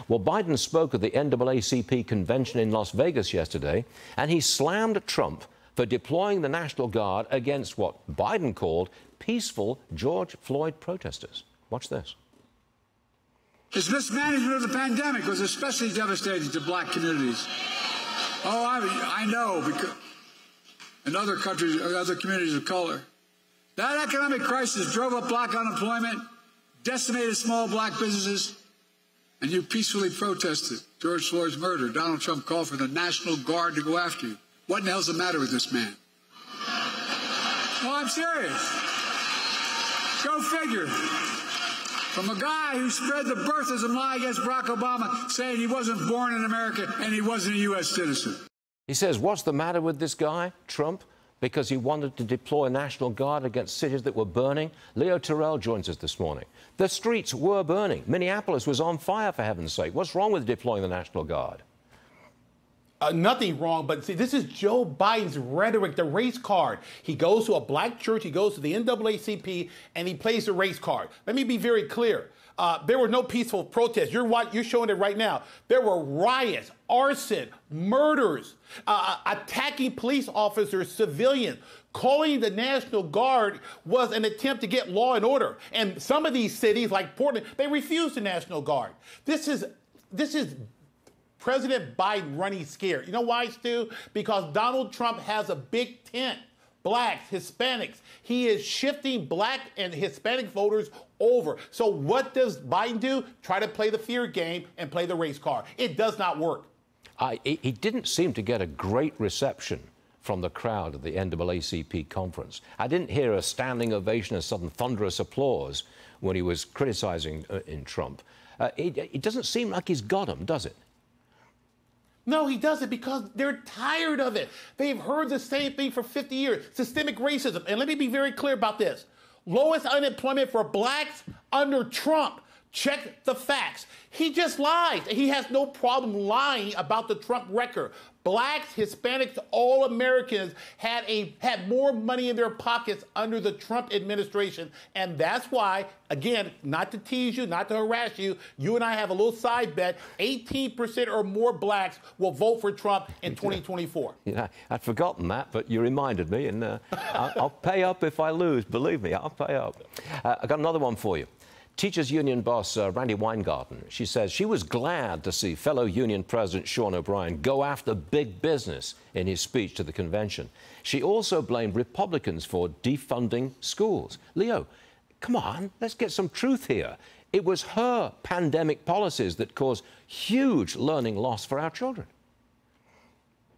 Well, Biden spoke at the NAACP convention in Las Vegas yesterday, and he slammed Trump for deploying the National Guard against what Biden called peaceful George Floyd protesters. Watch this. His mismanagement of the pandemic was especially devastating to black communities. Oh, I know, because in other countries, other communities of color. That economic crisis drove up black unemployment, decimated small black businesses, and you peacefully protested George Floyd's murder. Donald Trump called for the National Guard to go after you. What in the hell's the matter with this man? Oh, I'm serious. Go figure. From a guy who spread the birthism lie against Barack Obama, saying he wasn't born in America and he wasn't a U.S. citizen. He says, what's the matter with this guy, Trump? Because he wanted to deploy a National Guard against cities that were burning. Leo Terrell joins us this morning. The streets were burning. Minneapolis was on fire, for heaven's sake. What's wrong with deploying the National Guard? Nothing wrong, but see, this is Joe Biden's rhetoric, the race card. He goes to a black church, he goes to the NAACP, and he plays the race card. Let me be very clear. There were no peaceful protests. You're showing it right now. There were riots, arson, murders, attacking police officers, civilians. Calling the National Guard was an attempt to get law and order. And some of these cities, like Portland, they refused the National Guard. This is President Biden running scared. You know why, Stu? Because Donald Trump has a big tent. Blacks, Hispanics. He is shifting black and Hispanic voters over. So what does Biden do? Try to play the fear game and play the race card. It does not work. He didn't seem to get a great reception from the crowd at the NAACP conference. I didn't hear a standing ovation or sudden thunderous applause when he was criticizing in Trump. It doesn't seem like he's got him, does it? No, he doesn't, because they're tired of it. They've heard the same thing for 50 years, systemic racism. And let me be very clear about this. Lowest unemployment for blacks under Trump. Check the facts. He just lies. He has no problem lying about the Trump record. Blacks, Hispanics, all Americans had more money in their pockets under the Trump administration. And that's why, again, not to tease you, not to harass you, you and I have a little side bet. 18% or more blacks will vote for Trump in 2024. Yeah, I'd forgotten that, but you reminded me, and I'll pay up if I lose. Believe me, I'll pay up. I've got another one for you. Teachers Union boss Randi Weingarten, she says she was glad to see fellow union president Sean O'Brien go after big business in his speech to the convention. She also blamed Republicans for defunding schools. Leo, come on, let's get some truth here. It was her pandemic policies that caused huge learning loss for our children.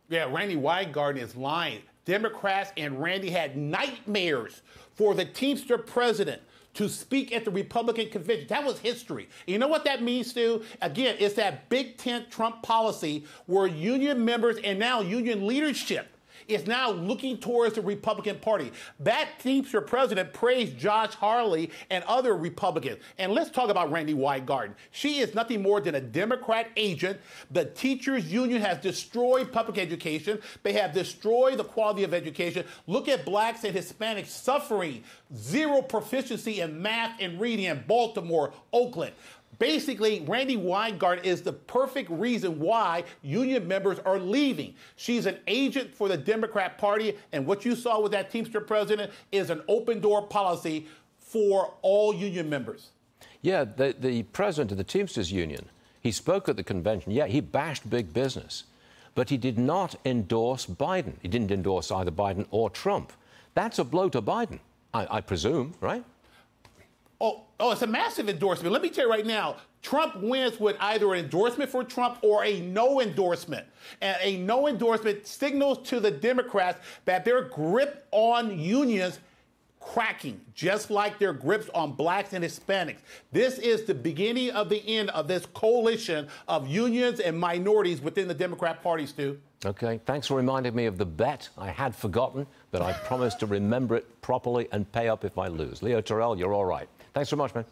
Yeah, Randi Weingarten is lying. Democrats and Randi had nightmares for the Teamster president to speak at the Republican convention. That was history. You know what that means, Stu? Again, it's that big tent Trump policy where union members and now union leadership is now looking towards the Republican Party. That Teamster president praised Josh Hawley and other Republicans. And let's talk about Randi Weingarten. She is nothing more than a Democrat agent. The teachers union has destroyed public education. They have destroyed the quality of education. Look at blacks and Hispanics suffering zero proficiency in math and reading in Baltimore, Oakland. Basically, Randi Weingarten is the perfect reason why union members are leaving. She's an agent for the Democrat Party, and what you saw with that Teamster president is an open-door policy for all union members. Yeah, the president of the Teamsters Union, he spoke at the convention. Yeah, he bashed big business, but he did not endorse Biden. He didn't endorse either Biden or Trump. That's a blow to Biden, I presume, right? Oh, it's a massive endorsement. Let me tell you right now, Trump wins with either an endorsement for Trump or a no endorsement. And a no endorsement signals to the Democrats that their grip on unions cracking, just like their grips on blacks and Hispanics. This is the beginning of the end of this coalition of unions and minorities within the Democrat Party, Stu. Okay, thanks for reminding me of the bet I had forgotten, but I promise to remember it properly and pay up if I lose. Leo Terrell, you're all right. Thanks so much, man.